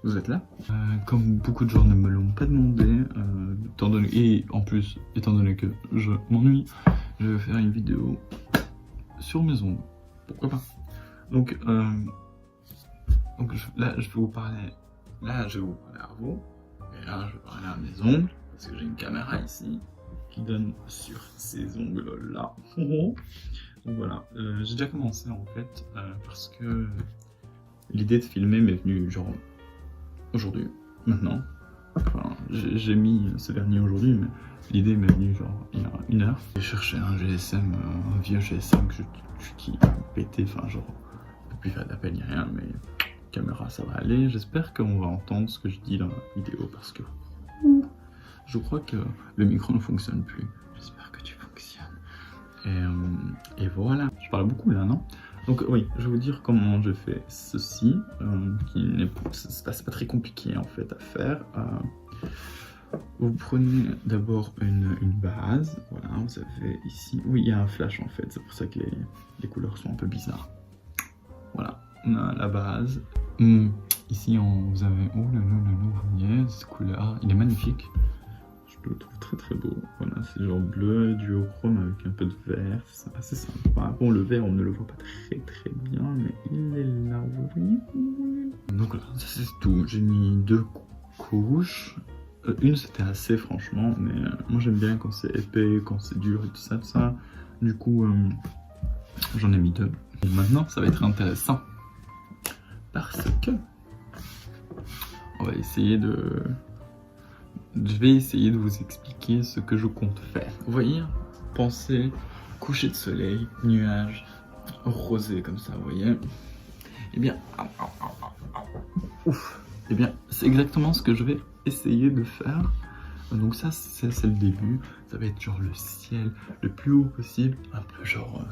vous êtes là. Comme beaucoup de gens ne me l'ont pas demandé, et en plus, étant donné que je m'ennuie, je vais faire une vidéo sur mes ongles. Pourquoi pas? Donc là, je vais vous parler. Là, je vais vous parler à vous. Et là, je vais parler à mes ongles. Parce que j'ai une caméra ici qui donne sur ces ongles-là. Donc voilà, j'ai déjà commencé en fait parce que l'idée de filmer m'est venue genre aujourd'hui, maintenant. Enfin, j'ai mis ce vernis aujourd'hui, mais l'idée m'est venue genre il y a 1 heure. J'ai cherché un GSM, un vieux GSM qui pétait, enfin genre, on peut plus faire d'appel ni rien, mais caméra ça va aller. J'espère qu'on va entendre ce que je dis dans la vidéo parce que je crois que le micro ne fonctionne plus. J'espère que tu fonctionnes. Et voilà. Je parle beaucoup là, non? Donc oui, je vais vous dire comment je fais ceci, c'est pas très compliqué en fait à faire. Vous prenez d'abord une base, voilà, vous avez ici, oui il y a un flash en fait, c'est pour ça que les couleurs sont un peu bizarres. Voilà, on a la base. Ici vous avez, oh là là là là, vous voyez, cette couleur, il est magnifique. Je le trouve très très beau. Voilà, c'est genre bleu, duochrome avec un peu de vert, c'est assez sympa. Bon, le vert on ne le voit pas très bien, mais il est là, vous voyez. Donc là, ça c'est tout. J'ai mis 2 couches. Une c'était assez franchement, mais moi j'aime bien quand c'est épais, quand c'est dur et tout ça. Du coup, j'en ai mis 2. Et maintenant, ça va être intéressant. Parce que on va essayer de... Je vais essayer de vous expliquer ce que je compte faire. Vous voyez, pensez, coucher de soleil, nuages, rosé comme ça, vous voyez. Eh bien, eh bien, c'est exactement ce que je vais essayer de faire. Donc ça, c'est le début. Ça va être genre le ciel le plus haut possible, un peu genre,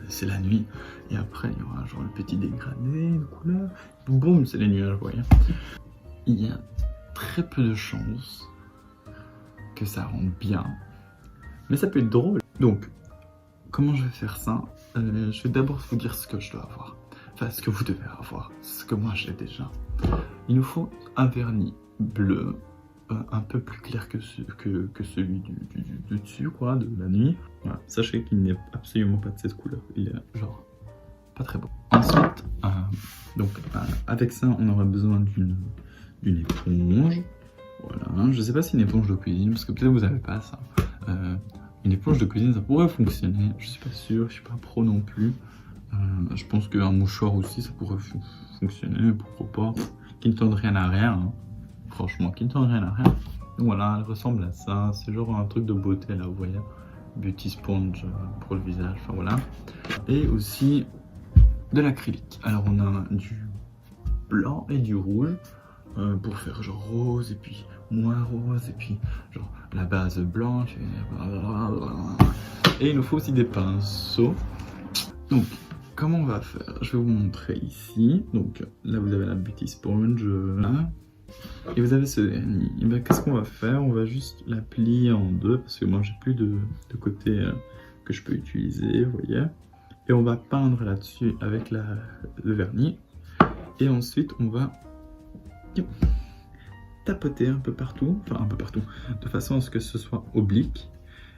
c'est la nuit. Et après, il y aura genre le petit dégradé de couleur. Boum, c'est les nuages, vous voyez. Il y a très peu de chances que ça rende bien, mais ça peut être drôle. Donc, comment je vais faire ça? Je vais d'abord vous dire ce que je dois avoir, enfin ce que vous devez avoir, ce que moi j'ai déjà. Il nous faut un vernis bleu, un peu plus clair que celui du dessus, quoi, de la nuit. Voilà. Sachez qu'il n'est absolument pas de cette couleur, il est genre pas très beau. Ensuite, avec ça, on aura besoin d'une éponge. Voilà, je sais pas si une éponge de cuisine, parce que peut-être vous n'avez pas ça. Une éponge de cuisine, ça pourrait fonctionner, je suis pas sûr, je suis pas pro non plus. Je pense qu'un mouchoir aussi, ça pourrait fonctionner, pourquoi pas. Qui ne tente rien à rien, hein. Franchement, qui ne tente rien à rien. Donc voilà, elle ressemble à ça, c'est genre un truc de beauté là, vous voyez. Beauty sponge pour le visage, enfin voilà. Et aussi de l'acrylique. Alors on a du blanc et du rouge. Pour faire genre rose et puis moins rose et puis genre la base blanche et il nous faut aussi des pinceaux. Donc comment on va faire? Je vais vous montrer ici. Donc là vous avez la beauty sponge là et vous avez ce vernis. Et ben qu'est-ce qu'on va faire? On va juste la plier en deux parce que moi j'ai plus de côté que je peux utiliser, vous voyez, et on va peindre là-dessus avec le vernis et ensuite on va tapoter un peu partout, de façon à ce que ce soit oblique,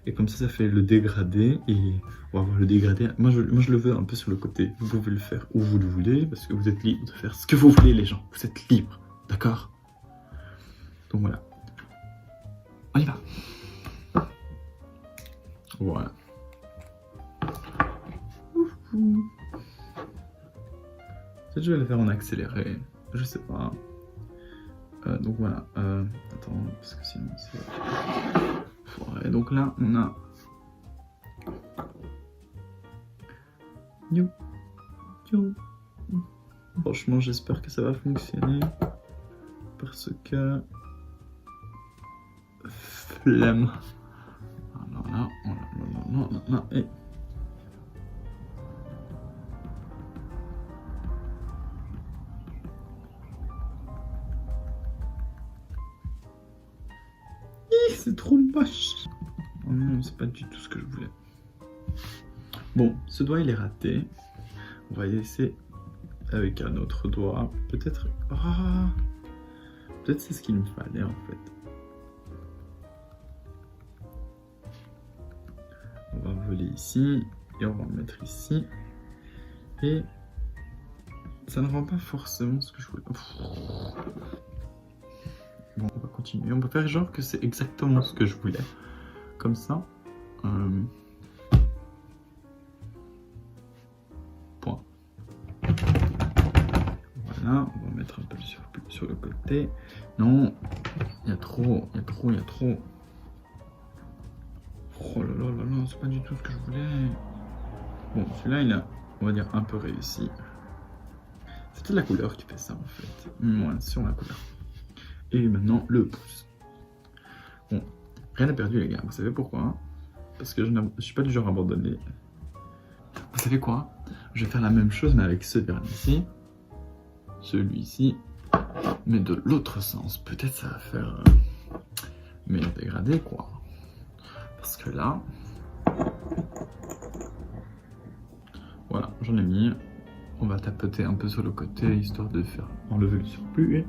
et comme ça fait le dégradé, et on va avoir le dégradé, moi je le veux un peu sur le côté. Vous pouvez le faire où vous le voulez, parce que vous êtes libre de faire ce que vous voulez les gens, vous êtes libres, d'accord? Donc voilà, on y va. Voilà. Peut-être je vais le faire en accéléré, je sais pas. Donc voilà, attends, parce que sinon c'est... Ouais, donc là, on a... Franchement, j'espère que ça va fonctionner. Parce que... Flemme. Non, et... C'est trop moche. Oh non, c'est pas du tout ce que je voulais. Bon, ce doigt il est raté. On va essayer avec un autre doigt. Peut-être... Ah, Peut-être c'est ce qu'il me fallait en fait. On va voler ici et on va le mettre ici. Et ça ne rend pas forcément ce que je voulais. Bon, on va continuer. On va faire genre que c'est exactement ce que je voulais. Comme ça. Point. Voilà, on va mettre un peu sur le côté. Non, il y a trop, il y a trop, il y a trop. Oh là là là là, c'est pas du tout ce que je voulais. Bon, celui-là, il a, on va dire, un peu réussi. C'est peut-être la couleur qui fait ça, en fait. Moins sur la couleur. Et maintenant, le pouce. Bon, rien n'est perdu, les gars. Vous savez pourquoi? Parce que je suis pas du genre abandonné. Vous savez quoi? Je vais faire la même chose, mais avec ce vernis-ci. Celui-ci. Mais de l'autre sens. Peut-être ça va faire meilleur dégradé, quoi. Parce que là... Voilà, j'en ai mis. On va tapoter un peu sur le côté, histoire de faire enlever le surplus. Et...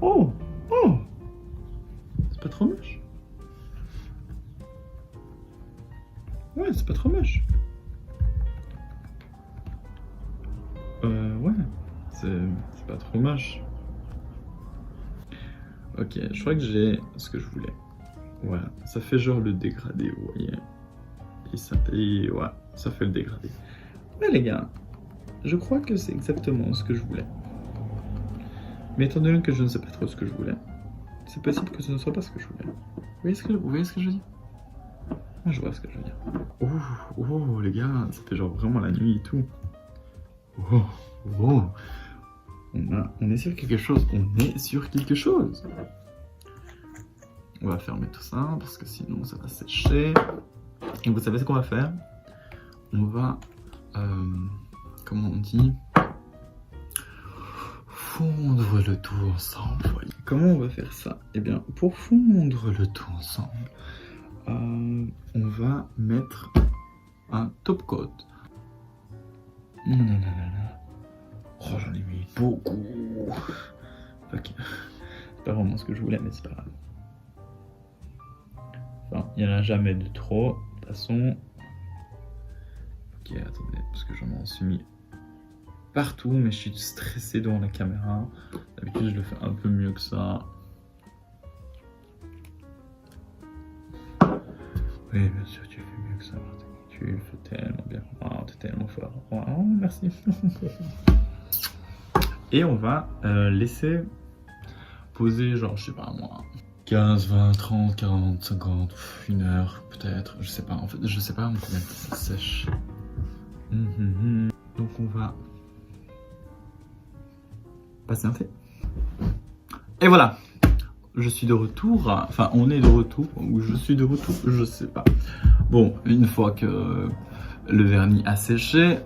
Oh! Oh! C'est pas trop moche. Ouais, c'est pas trop moche. Ouais, c'est pas trop moche. Ok, je crois que j'ai ce que je voulais. Voilà, ça fait genre le dégradé, vous voyez. Et ouais, ça fait le dégradé. Ouais les gars, je crois que c'est exactement ce que je voulais. Mais étant donné que je ne sais pas trop ce que je voulais, c'est possible que ce ne soit pas ce que je voulais. Vous voyez ce que je veux dire? Moi je vois ce que je veux dire. Oh les gars, ça fait genre vraiment la nuit et tout. Oh. On est sur quelque chose, on est sur quelque chose. On va fermer tout ça parce que sinon ça va sécher. Et vous savez ce qu'on va faire? On va, comment on dit, fondre le tout ensemble. Voyez. Comment on va faire ça? Eh bien, pour fondre le tout ensemble, on va mettre un top coat. Oh, j'en ai mis beaucoup. Ok. C'est pas vraiment ce que je voulais, mais c'est pas grave. Enfin, il n'y en a jamais de trop, de toute façon. Ok, attendez, parce que j'en suis mis partout, mais je suis stressé devant la caméra. D'habitude, je le fais un peu mieux que ça. Oui, bien sûr, tu fais mieux que ça, Martin. Tu le fais tellement bien. Oh, t'es tellement fort. Oh, merci. Et on va laisser poser, genre, je sais pas moi, 15, 20, 30, 40, 50, 1 heure peut-être. Je sais pas, en fait, je sais pas combien ça sèche. Donc on va patienter. Et voilà, je suis de retour. Enfin, on est de retour, ou je suis de retour, je sais pas. Bon, une fois que le vernis a séché,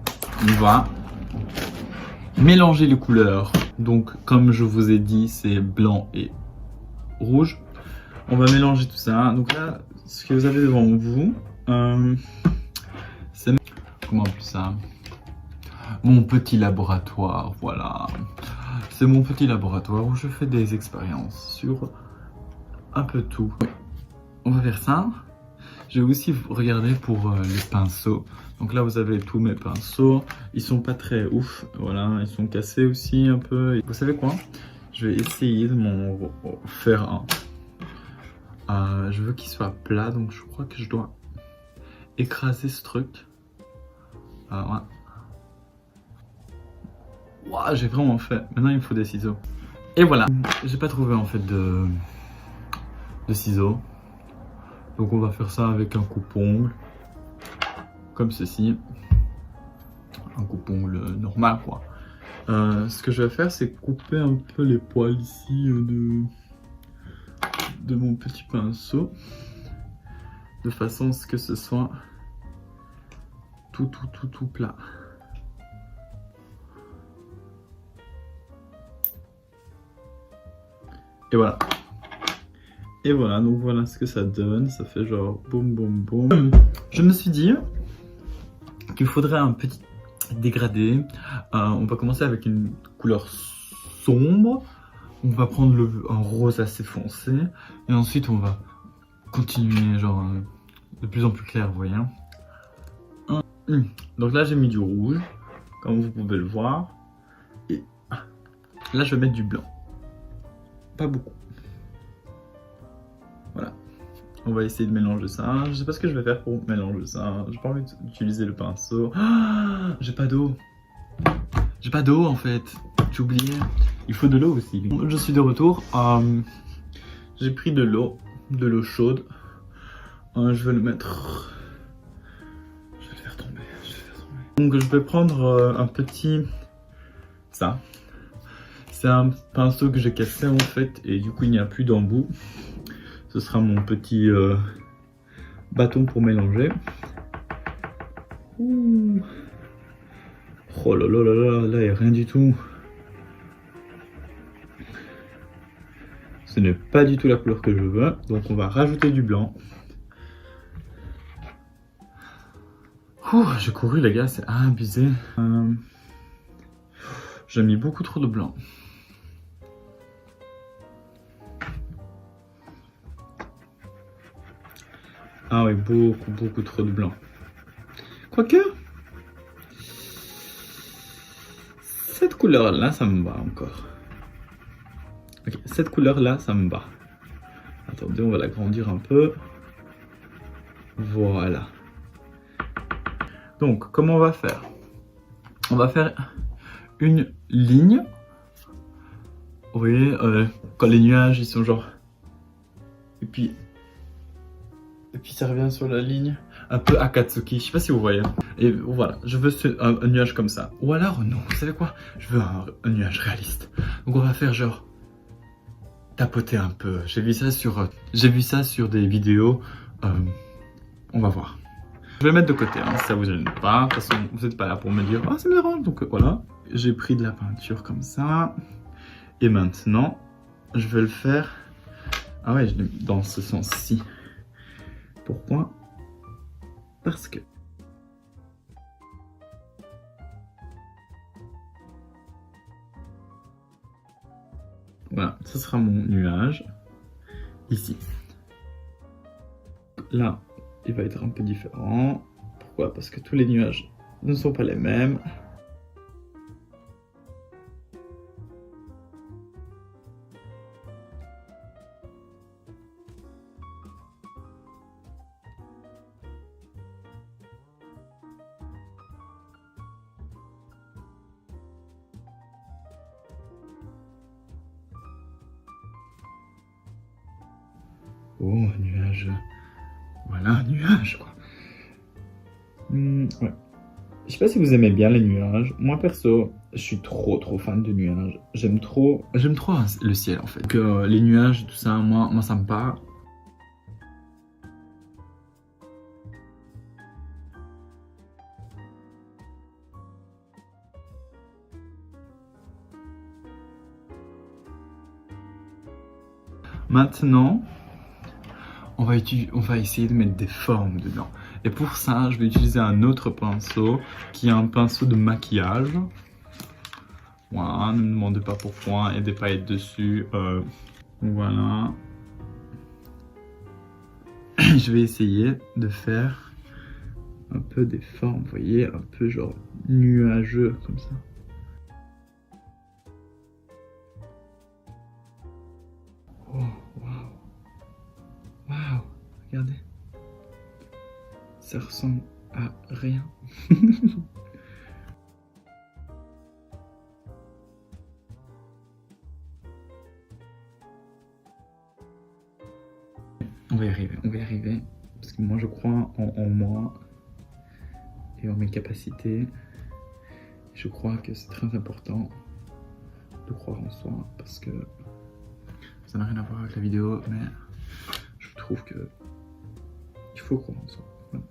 on va mélanger les couleurs. Donc, comme je vous ai dit, c'est blanc et rouge. On va mélanger tout ça. Donc là, ce que vous avez devant vous, c'est... Comment on appelle ça? Mon petit laboratoire, voilà. C'est mon petit laboratoire où je fais des expériences sur un peu tout. On va faire ça. Je vais aussi regarder pour les pinceaux. Donc là, vous avez tous mes pinceaux. Ils sont pas très ouf. Voilà, ils sont cassés aussi un peu. Vous savez quoi? Je vais essayer de m'en faire un. Je veux qu'il soit plat, donc je crois que je dois écraser ce truc. Ouais. Wow, j'ai vraiment fait. Maintenant, il me faut des ciseaux. Et voilà. J'ai pas trouvé en fait de ciseaux. Donc on va faire ça avec un coupe-ongle. Comme ceci. Un coupe-ongle normal quoi. Ce que je vais faire, c'est couper un peu les poils ici de mon petit pinceau. De façon à ce que ce soit tout plat. Et voilà. Et voilà, donc voilà ce que ça donne. Ça fait genre boum boum boum. Je me suis dit qu'il faudrait un petit dégradé. On va commencer avec une couleur sombre. on va prendre un rose assez foncé. Et ensuite, on va continuer, genre, de plus en plus clair, vous voyez. Donc là, j'ai mis du rouge, comme vous pouvez le voir. Et là, je vais mettre du blanc. Pas beaucoup. Voilà. On va essayer de mélanger ça. Je sais pas ce que je vais faire pour mélanger ça. J'ai pas envie d'utiliser le pinceau. Ah, j'ai pas d'eau. J'ai pas d'eau en fait. J'ai oublié. Il faut de l'eau aussi. Je suis de retour. J'ai pris de l'eau chaude. Je vais le mettre. Je vais le faire tomber. Donc je vais prendre un petit. Ça. C'est un pinceau que j'ai cassé en fait et du coup il n'y a plus d'embout. Ce sera mon petit bâton pour mélanger. Ouh. Oh là là là là, là il n'y a rien du tout. Ce n'est pas du tout la couleur que je veux. Donc on va rajouter du blanc. J'ai couru les gars, c'est abusé. J'ai mis beaucoup trop de blanc. Ah oui, beaucoup trop de blanc. Quoique, cette couleur-là, ça me va encore. Ok, cette couleur-là, ça me va. Attendez, on va l'agrandir un peu. Voilà. Donc, comment on va faire? On va faire une ligne. Vous voyez, quand les nuages, ils sont genre... Et puis ça revient sur la ligne. Un peu Akatsuki, je sais pas si vous voyez. Et voilà, je veux un nuage comme ça. Ou alors, non, vous savez quoi? Je veux un nuage réaliste. Donc on va faire genre... tapoter un peu. J'ai vu ça sur des vidéos. On va voir. Je vais le mettre de côté, hein, si ça vous gêne pas. De toute façon, vous n'êtes pas là pour me dire « Ah, ça me dérange !» Donc voilà. J'ai pris de la peinture comme ça. Et maintenant, je vais le faire... Ah ouais, je l'ai mis dans ce sens-ci. Pourquoi? Parce que... Voilà, ce sera mon nuage. Ici. Là, il va être un peu différent. Pourquoi? Parce que tous les nuages ne sont pas les mêmes. Oh, un nuage. Voilà, un nuage, quoi. Ouais. Je sais pas si vous aimez bien les nuages. Moi, perso, je suis trop fan de nuages. J'aime trop le ciel, en fait. Que les nuages, tout ça, moi ça me parle. Maintenant, on va essayer de mettre des formes dedans. Et pour ça, je vais utiliser un autre pinceau, qui est un pinceau de maquillage. Voilà, ne me demandez pas pourquoi, il y a des paillettes dessus. Voilà. Je vais essayer de faire un peu des formes, vous voyez, un peu genre nuageux, comme ça. Oh, waouh. Waouh, regardez. Ça ressemble à rien. On va y arriver. Parce que moi je crois en moi et en mes capacités. Je crois que c'est très important de croire en soi parce que ça n'a rien à voir avec la vidéo, mais je trouve que il faut croire en soi. Voilà.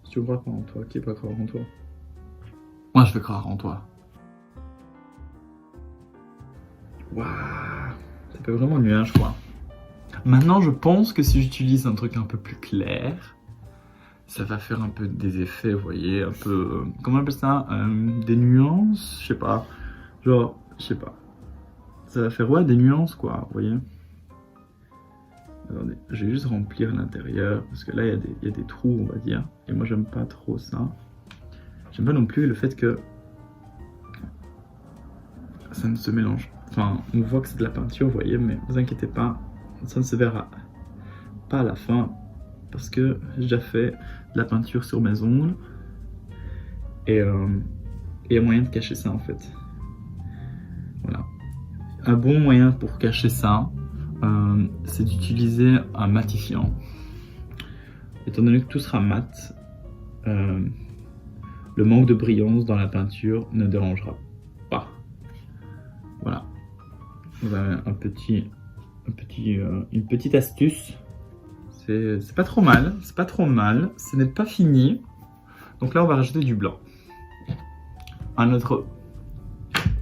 Si tu crois pas en toi, qui va croire en toi? Moi je vais croire en toi. Waouh, ça fait vraiment nuage quoi. Maintenant je pense que si j'utilise un truc un peu plus clair, ça va faire un peu des effets, vous voyez, un peu, comment on appelle ça, des nuances, je sais pas, genre, je sais pas. Ça va faire ouais, des nuances, quoi, vous voyez. Attendez, je vais juste remplir l'intérieur, parce que là, il y a des trous, on va dire. Et moi, j'aime pas trop ça. J'aime pas non plus le fait que ça ne se mélange. Enfin, on voit que c'est de la peinture, vous voyez, mais vous inquiétez pas, ça ne se verra pas à la fin, parce que j'ai déjà fait de la peinture sur mes ongles. Et il y a moyen de cacher ça, en fait. Voilà. Un bon moyen pour cacher ça, c'est d'utiliser un matifiant. Étant donné que tout sera mat, le manque de brillance dans la peinture ne dérangera pas. Voilà. Vous avez une petite astuce. C'est pas trop mal, c'est pas trop mal. Ce n'est pas fini. Donc là, on va rajouter du blanc. Un autre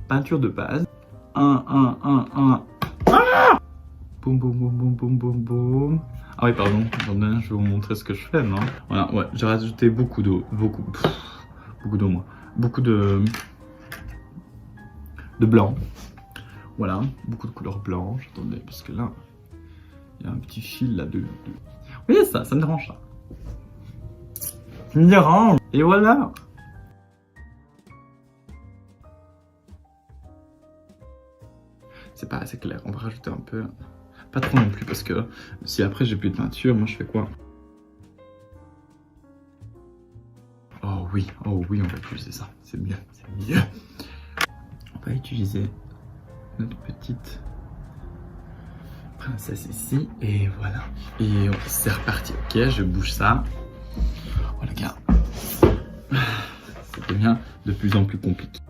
peinture de base. Ah, boum, boum, boum, boum, boum, boum, boum. Ah oui, pardon, attendez, je vais vous montrer ce que je fais, non? Voilà, ouais, j'ai rajouté beaucoup d'eau, beaucoup d'eau, moi. Beaucoup de blanc. Voilà, beaucoup de couleur blanche. Attendez, parce que là, il y a un petit fil là de... Vous voyez ça, ça me dérange ça. Ça me dérange. Et voilà. C'est pas assez clair, on va rajouter un peu. Pas trop non plus, parce que si après j'ai plus de peinture, moi je fais quoi? Oh oui, on va utiliser ça, c'est mieux, c'est mieux. On va utiliser notre petite princesse ici, et voilà. Et c'est reparti, ok, je bouge ça. Oh les gars, ça devient de plus en plus compliqué.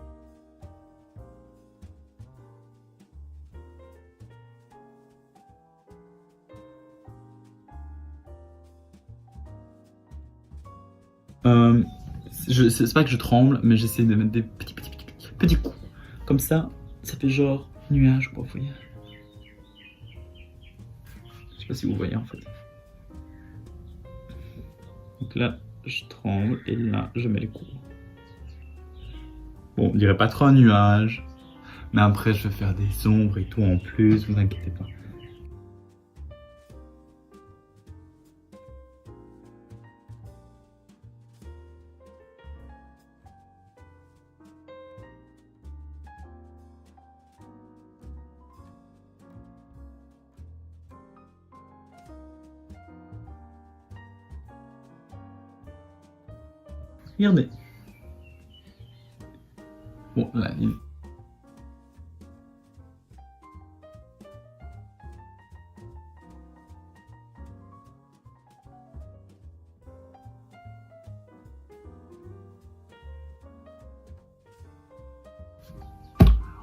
C'est pas que je tremble, mais j'essaie de mettre des petits coups. Comme ça fait genre nuage, quoi, vous voyez. Je sais pas si vous voyez, en fait. Donc là, je tremble, et là, je mets les coups. Bon, on dirait pas trop un nuage, mais après, je vais faire des ombres et tout en plus, vous inquiétez pas. Regardez. Bon, là,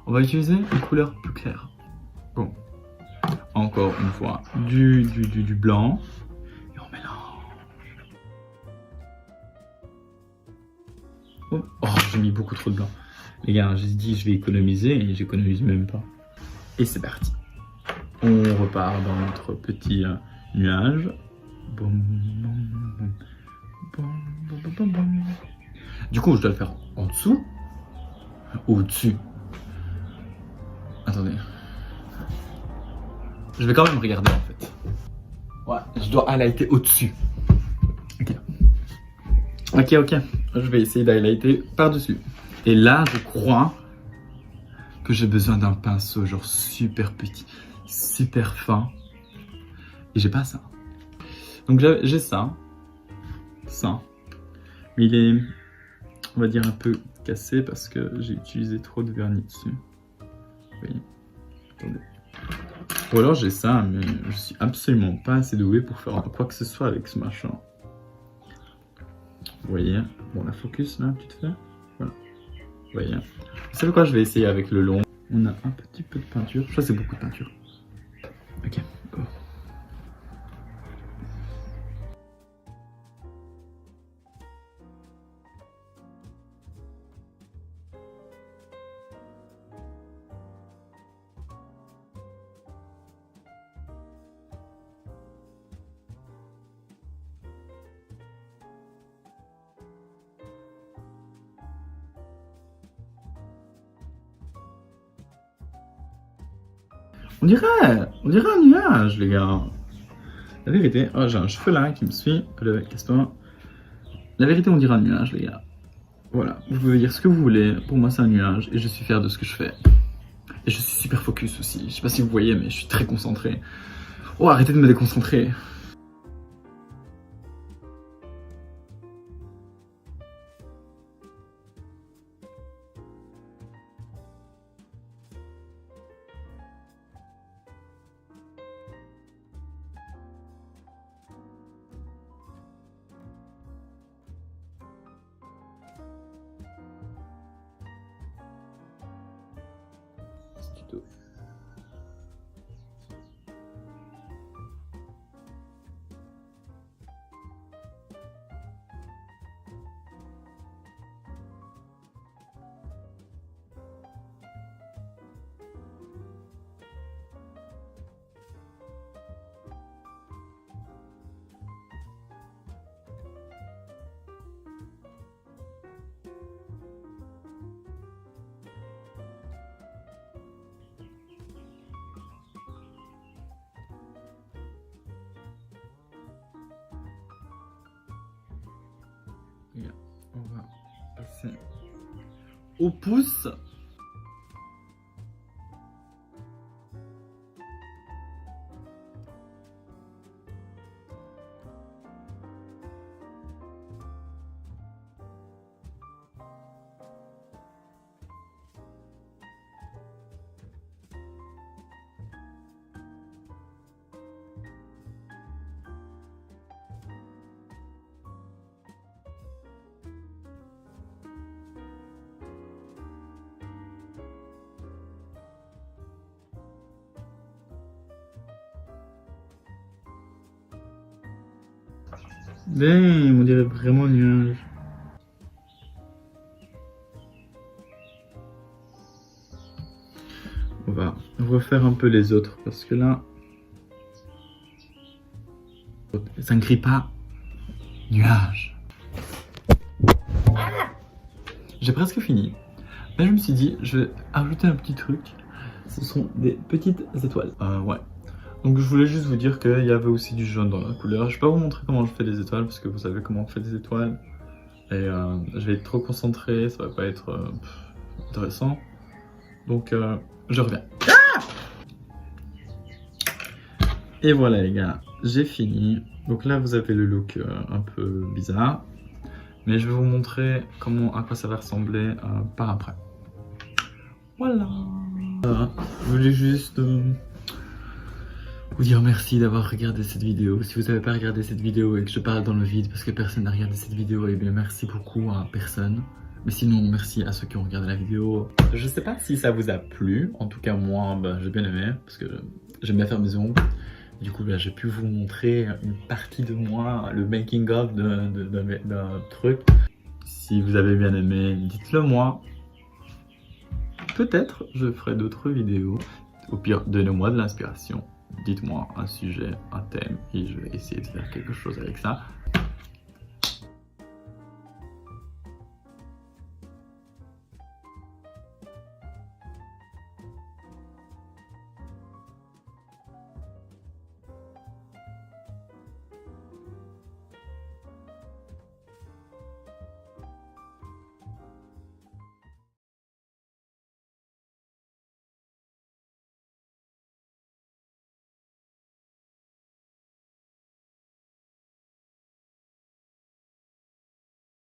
on va utiliser une couleur plus claire. Bon, encore une fois, du blanc. Et on mélange. Oh, j'ai mis beaucoup trop de blanc. Les gars, j'ai dit je vais économiser et j'économise même pas. Et c'est parti. On repart dans notre petit nuage. Du coup, je dois le faire en dessous ou au-dessus. Attendez. Je vais quand même regarder en fait. Ouais, je dois highlighter au-dessus. Ok. Ok. Je vais essayer d'highlighter par-dessus. Et là, je crois que j'ai besoin d'un pinceau genre super petit, super fin. Et j'ai pas ça. Donc j'ai ça. Mais il est, on va dire, un peu cassé parce que j'ai utilisé trop de vernis dessus. Vous voyez. Attendez. Ou alors j'ai ça, mais je suis absolument pas assez doué pour faire quoi que ce soit avec ce machin. Vous voyez. Bon, la focus là, tu te fais. Voilà. Vous voyez. Vous savez quoi, je vais essayer avec le long. On a un petit peu de peinture. Je crois que c'est beaucoup de peinture. Ok, go. On dirait un nuage, les gars. La vérité, oh, j'ai un cheveu là qui me suit. Casse-toi. La vérité, on dirait un nuage, les gars. Voilà, vous pouvez dire ce que vous voulez. Pour moi, c'est un nuage et je suis fier de ce que je fais. Et je suis super focus aussi. Je sais pas si vous voyez, mais je suis très concentré. Oh, arrêtez de me déconcentrer. Tuto. On va passer au pouce. Damn, on dirait vraiment un nuage. On va refaire un peu les autres parce que là, ça ne crie pas nuage. J'ai presque fini, mais je me suis dit, je vais ajouter un petit truc. Ce sont des petites étoiles. Ouais. Donc je voulais juste vous dire qu'il y avait aussi du jaune dans la couleur. Je vais pas vous montrer comment je fais des étoiles parce que vous savez comment on fait des étoiles. Et je vais être trop concentré, ça va pas être intéressant. Donc je reviens. Ah! Et voilà les gars, j'ai fini. Donc là vous avez le look un peu bizarre. Mais je vais vous montrer à quoi ça va ressembler par après. Voilà. Je voulais juste vous dire merci d'avoir regardé cette vidéo. Si vous n'avez pas regardé cette vidéo et que je parle dans le vide parce que personne n'a regardé cette vidéo, eh bien merci beaucoup à personne. Mais sinon, merci à ceux qui ont regardé la vidéo. Je sais pas si ça vous a plu. En tout cas, moi, j'ai bien aimé parce que j'aime bien faire mes ongles. Du coup, j'ai pu vous montrer une partie de moi, le making of d'un truc. Si vous avez bien aimé, dites-le moi. Peut-être je ferai d'autres vidéos. Au pire, donnez-moi de l'inspiration. Dites-moi un sujet, un thème, et je vais essayer de faire quelque chose avec ça.